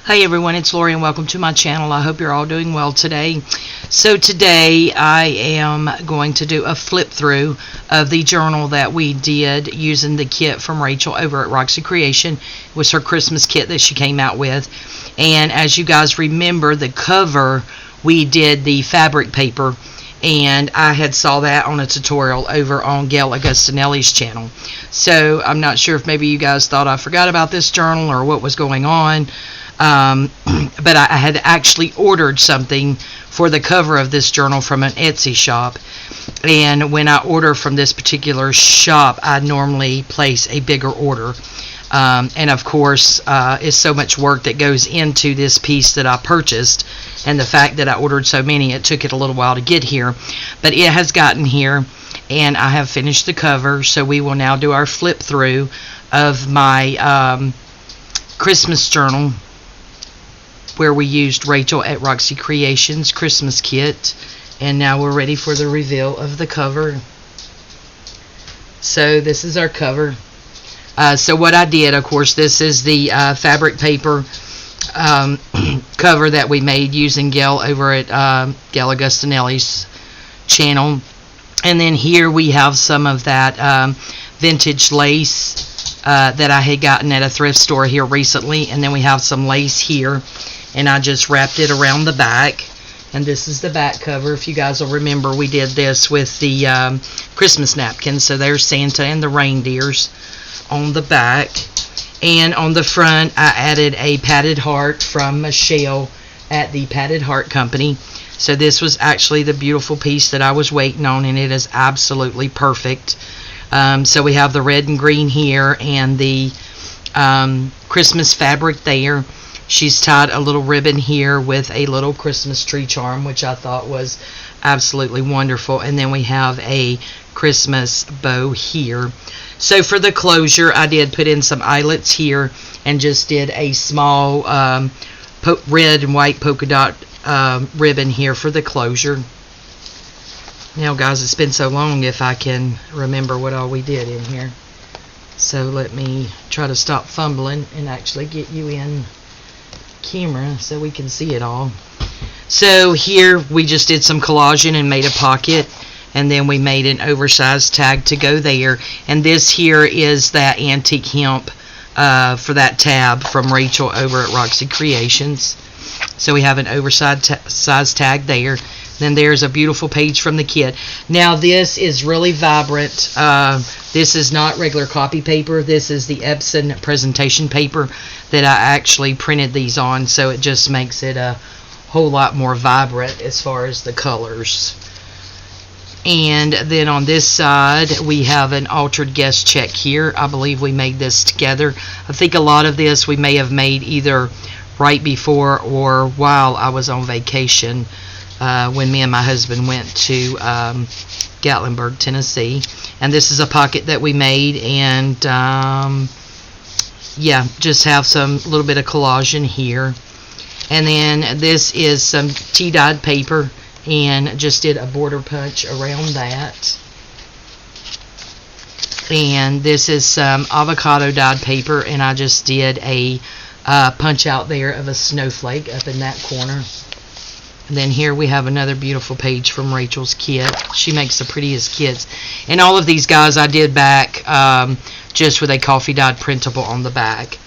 Hi everyone, it's Lori and welcome to my channel. I hope you're all doing well today. So today I am going to do a flip through of the journal that we did using the kit from Rachel over at Roxy Creation. It was her Christmas kit that she came out with. And as you guys remember, the cover, we did the fabric paper, and I had saw that on a tutorial over on Gail Augustinelli's channel. So I'm not sure if maybe you guys thought I forgot about this journal or what was going on. But I had actually ordered something for the cover of this journal from an Etsy shop, and when I order from this particular shop, I normally place a bigger order, and of course it's so much work that goes into this piece that I purchased, and the fact that I ordered so many, it took it a little while to get here, but it has gotten here and I have finished the cover. So we will now do our flip through of my Christmas journal, where we used Rachel at Roxy Creations Christmas kit, and now we're ready for the reveal of the cover. So this is our cover. So what I did, of course, this is the fabric paper cover that we made using Gail over at Gail Augustinelli's channel, and then here we have some of that vintage lace that I had gotten at a thrift store here recently, and then we have some lace here. And I just wrapped it around the back, and this is the back cover. If you guys will remember, we did this with the Christmas napkins. So there's Santa and the reindeers on the back, and on the front I added a padded heart from Michelle at the Padded Heart Company. So this was actually the beautiful piece that I was waiting on, and it is absolutely perfect. So we have the red and green here, and the Christmas fabric there. She's tied a little ribbon here with a little Christmas tree charm, which I thought was absolutely wonderful. And then we have a Christmas bow here. So for the closure, I did put in some eyelets here and just did a small red and white polka dot ribbon here for the closure. Now guys, it's been so long if I can remember what all we did in here. So let me try to stop fumbling and actually get you in camera so we can see it all. So here we just did some collaging and made a pocket, and then we made an oversized tag to go there. And this here is that antique hemp for that tab from Rachel over at Roxy Creations. So we have an oversized tag there. Then there's a beautiful page from the kit. Now this is really vibrant. This is not regular copy paper. This is the Epson presentation paper that I actually printed these on. So it just makes it a whole lot more vibrant as far as the colors. And then on this side we have an altered guest check here. I believe we made this together. I think a lot of this we may have made either right before or while I was on vacation. When me and my husband went to Gatlinburg, Tennessee. And this is a pocket that we made, and yeah, just have some little bit of collage in here. And then this is some tea-dyed paper, and just did a border punch around that. And this is some avocado dyed paper, and I just did a punch out there of a snowflake up in that corner. And then here we have another beautiful page from Rachel's kit. She makes the prettiest kits. And all of these guys I did back just with a coffee dyed printable on the back.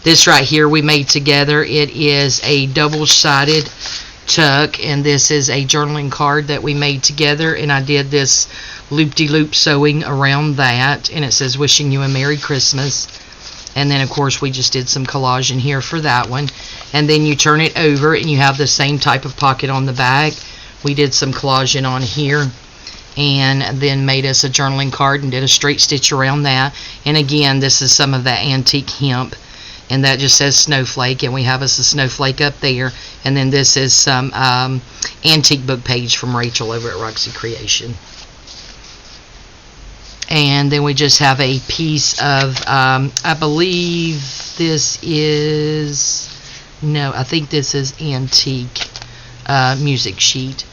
This right here we made together. It is a double-sided tuck, and this is a journaling card that we made together, and I did this loop-de-loop sewing around that, and it says wishing you a Merry Christmas. And then of course we just did some collage in here for that one. And then you turn it over and you have the same type of pocket on the back. We did some collaging on here, and then made us a journaling card and did a straight stitch around that. And again, this is some of that antique hemp, and that just says snowflake, and we have us a snowflake up there. And then this is some antique book page from Rachel over at Roxy Creation. And then we just have a piece of, I believe this is, no, I think this is antique music sheet.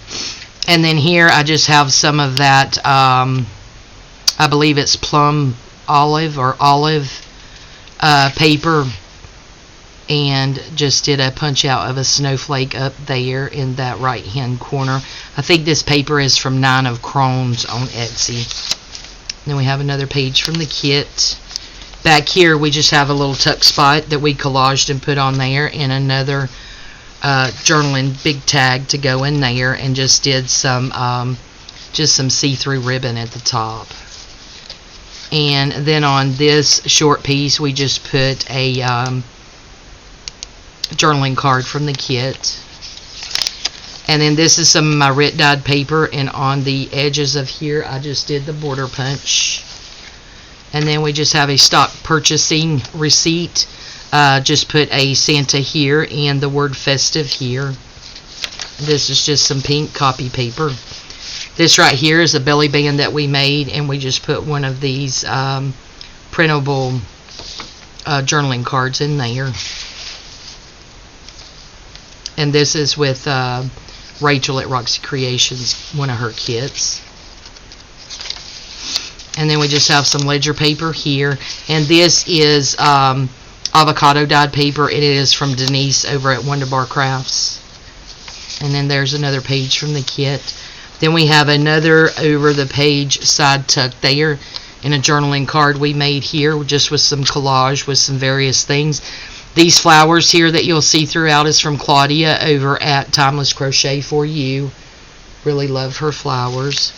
And then here I just have some of that, I believe it's plum olive or olive paper and just did a punch out of a snowflake up there in that right hand corner. I think this paper is from 9 of Crohn's on Etsy. Then we have another page from the kit. Back here we just have a little tuck spot that we collaged and put on there, and another journaling big tag to go in there, and just did some see-through ribbon at the top. And then on this short piece we just put a journaling card from the kit. And then this is some of my writ dyed paper, and on the edges of here I just did the border punch. And then we just have a stock purchasing receipt. Just put a Santa here and the word festive here. This is just some pink copy paper. This right here is a belly band that we made, and we just put one of these printable journaling cards in there. And this is with Rachel at Roxy Creations, one of her kits. And then we just have some ledger paper here, and this is avocado dyed paper. It is from Denise over at Wonderbar Crafts. And then there's another page from the kit. Then we have another over the page side tuck there in a journaling card we made here, just with some collage with some various things. These flowers here that you'll see throughout is from Claudia over at Timeless Crochet for You. Really love her flowers.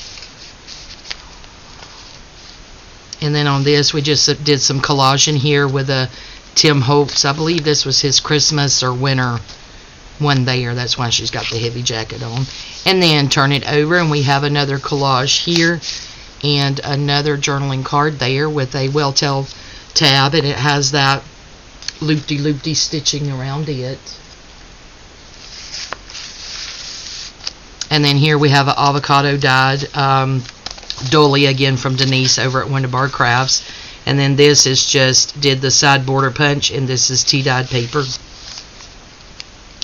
And then on this we just did some collage in here with a Tim Holtz. I believe this was his Christmas or winter one there. That's why she's got the heavy jacket on. And then turn it over and we have another collage here and another journaling card there with a Well-Tell tab, and it has that loopy stitching around it. And then here we have an avocado dyed dolly again from Denise over at Wonderbar Crafts. And then this is just did the side border punch, and this is tea dyed paper.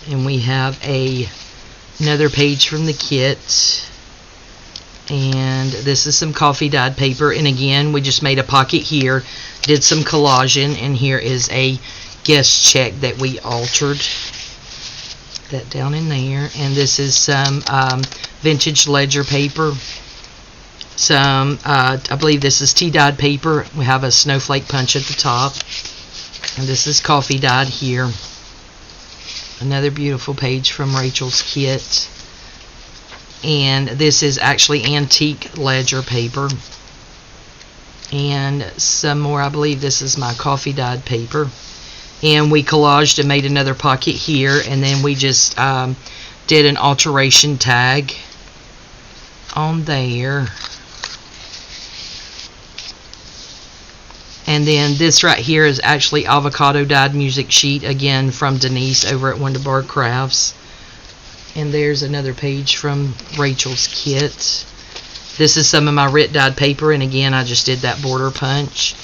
And we have another page from the kit, and this is some coffee dyed paper, and again we just made a pocket here, did some collaging, and here is a guest check that we altered that down in there. And this is some vintage ledger paper, some I believe this is tea dyed paper. We have a snowflake punch at the top, and this is coffee dyed here. Another beautiful page from Rachel's kit, and this is actually antique ledger paper. And some more, I believe this is my coffee dyed paper. And we collaged and made another pocket here, and then we just did an alteration tag on there. And then this right here is actually avocado dyed music sheet, again from Denise over at Wonderbar Crafts. And there's another page from Rachel's kit. This is some of my writ dyed paper, and again I just did that border punch.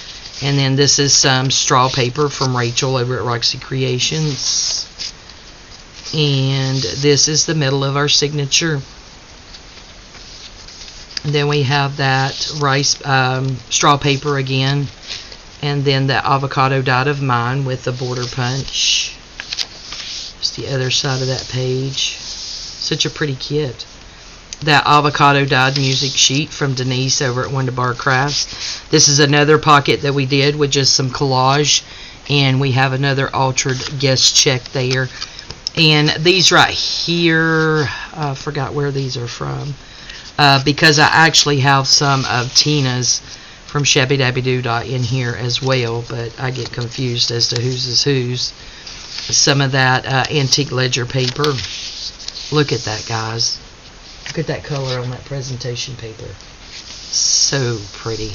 And then this is some straw paper from Rachel over at Roxy Creations. And this is the middle of our signature. And then we have that rice straw paper again. And then the avocado dyed of mine with the border punch. Just the other side of that page. Such a pretty kit. That avocado dyed music sheet from Denise over at Wonderbar Crafts. This is another pocket that we did with just some collage. And we have another altered guest check there. And these right here, I forgot where these are from. Because I actually have some of Tina's from Shabby Dabby Doo in here as well, but I get confused as to whose is whose. Some of that antique ledger paper. Look at that, guys. Look at that color on that presentation paper. So pretty.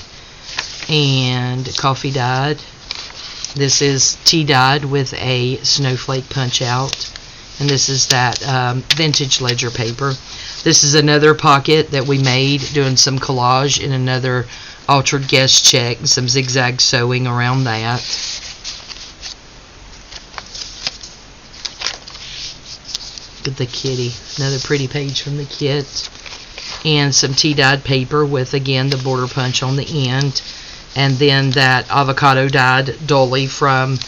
And coffee dyed. This is tea dyed with a snowflake punch out. And this is that vintage ledger paper. This is another pocket that we made doing some collage and another altered guest check and some zigzag sewing around that. Look at the kitty. Another pretty page from the kit. And some tea dyed paper with again the border punch on the end. And then that avocado dyed dolly from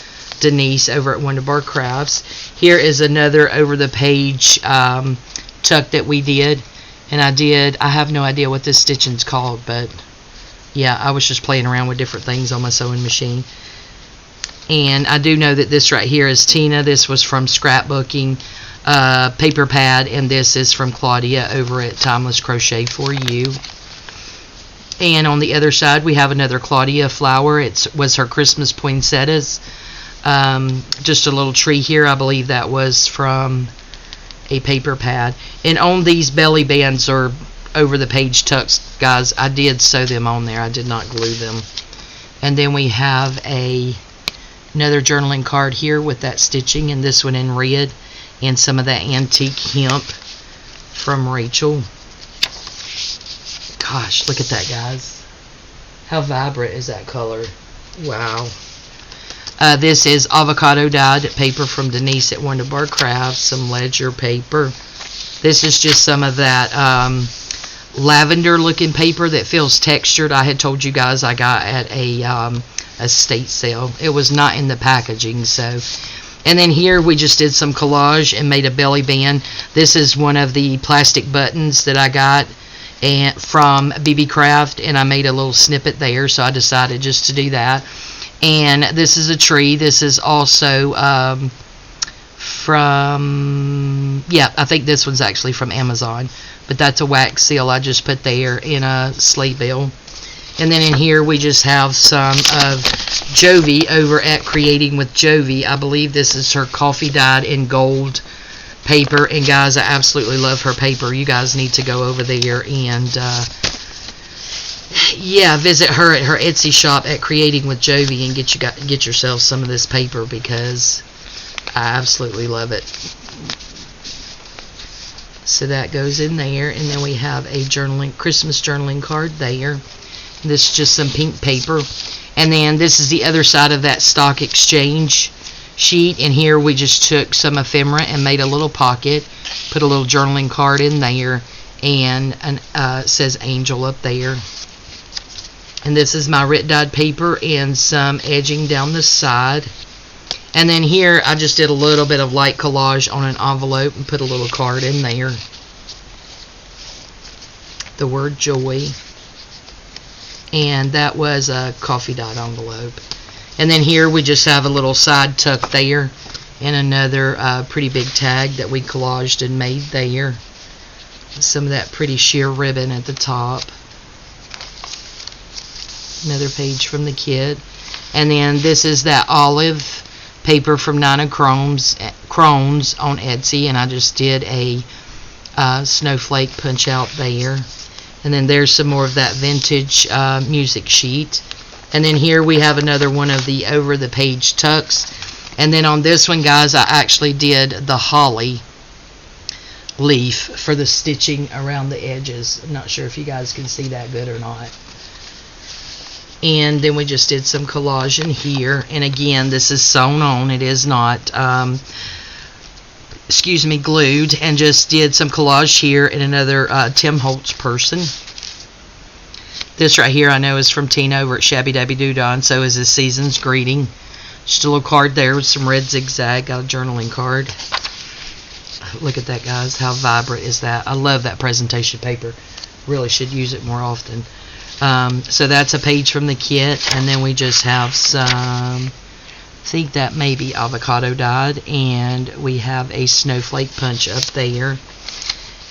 Denise over at Wonderbar Crafts. Here is another over-the-page tuck that we did. And I have no idea what this stitching's called, but yeah, I was just playing around with different things on my sewing machine. And I do know that this right here is Tina. This was from Scrapbooking Paper Pad, and this is from Claudia over at Timeless Crochet for You. And on the other side, we have another Claudia flower. It was her Christmas poinsettias. Just a little tree here. I believe that was from a paper pad. And on these belly bands or over the page tucks, guys, I did sew them on there. I did not glue them. And then we have another journaling card here with that stitching, and this one in red, and some of that antique hemp from Rachel. Gosh, look at that, guys. How vibrant is that color? Wow. This is avocado dyed paper from Denise at Wonderbar Crafts, some ledger paper. This is just some of that lavender looking paper that feels textured. I had told you guys I got at a estate sale. It was not in the packaging, so. And then here we just did some collage and made a belly band. This is one of the plastic buttons that I got from BB Craft, and I made a little snippet there, so I decided just to do that. And this is a tree. This is also from, yeah, I think this one's actually from Amazon, but that's a wax seal I just put there in a sleigh bill. And then in here we just have some of Jovi over at Creating with Jovi. I believe this is her coffee dyed in gold paper, and guys, I absolutely love her paper. You guys need to go over there and yeah, visit her at her Etsy shop at Creating with Jovi and get yourself some of this paper, because I absolutely love it. So that goes in there, and then we have a Christmas journaling card there. This is just some pink paper, and then this is the other side of that stock exchange sheet, and here we just took some ephemera and made a little pocket, put a little journaling card in there, and it says Angel up there. And this is my Rit dyed paper and some edging down the side. And then here I just did a little bit of light collage on an envelope and put a little card in there. The word joy. And that was a coffee dyed envelope. And then here we just have a little side tuck there, and another pretty big tag that we collaged and made there. Some of that pretty sheer ribbon at the top. Another page from the kit. And then this is that olive paper from Nina Crohn's on Etsy, and I just did a snowflake punch out there. And then there's some more of that vintage music sheet. And then here we have another one of the over the page tucks. And then on this one, guys, I actually did the holly leaf for the stitching around the edges. I'm not sure if you guys can see that good or not. And then we just did some collage in here. And again, this is sewn on. It is not, glued. And just did some collage here in another Tim Holtz person. This right here I know is from Tina over at Shabby Dabby Doodah, and so is this season's greeting. Just a little card there with some red zigzag. Got a journaling card. Look at that, guys. How vibrant is that? I love that presentation paper. Really should use it more often. So that's a page from the kit, and then we just have some, I think that may be avocado dyed, and we have a snowflake punch up there,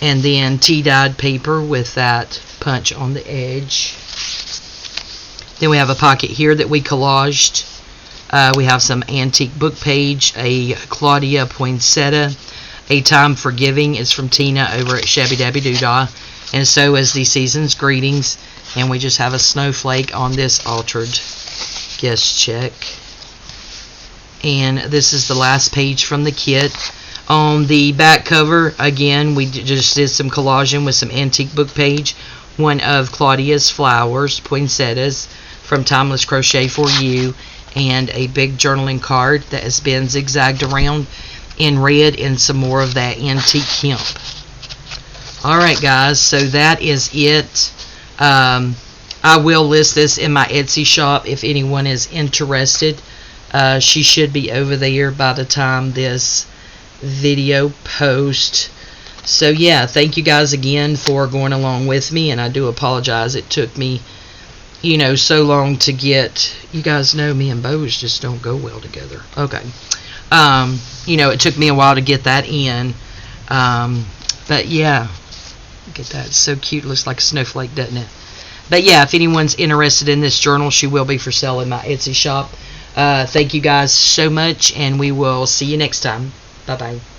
and then tea dyed paper with that punch on the edge. Then we have a pocket here that we collaged. We have some antique book page, a Claudia poinsettia, a time for giving is from Tina over at Shabby Dabby Doodah, and so is the season's greetings. And we just have a snowflake on this altered guest check. And this is the last page from the kit. On the back cover, again, we just did some collaging with some antique book page. One of Claudia's flowers, poinsettias, from Timeless Crochet for You. And a big journaling card that has been zigzagged around in red, and some more of that antique hemp. Alright, guys, so that is it. I will list this in my Etsy shop if anyone is interested. She should be over there by the time this video posts. So yeah, thank you guys again for going along with me, and I do apologize it took me, you know, so long to get, you guys know me and bows just don't go well together. Okay. You know, it took me a while to get that in. But yeah, look at that. It's so cute. It looks like a snowflake, doesn't it? But yeah, if anyone's interested in this journal, she will be for sale in my Etsy shop. Thank you guys so much, and we will see you next time. Bye-bye.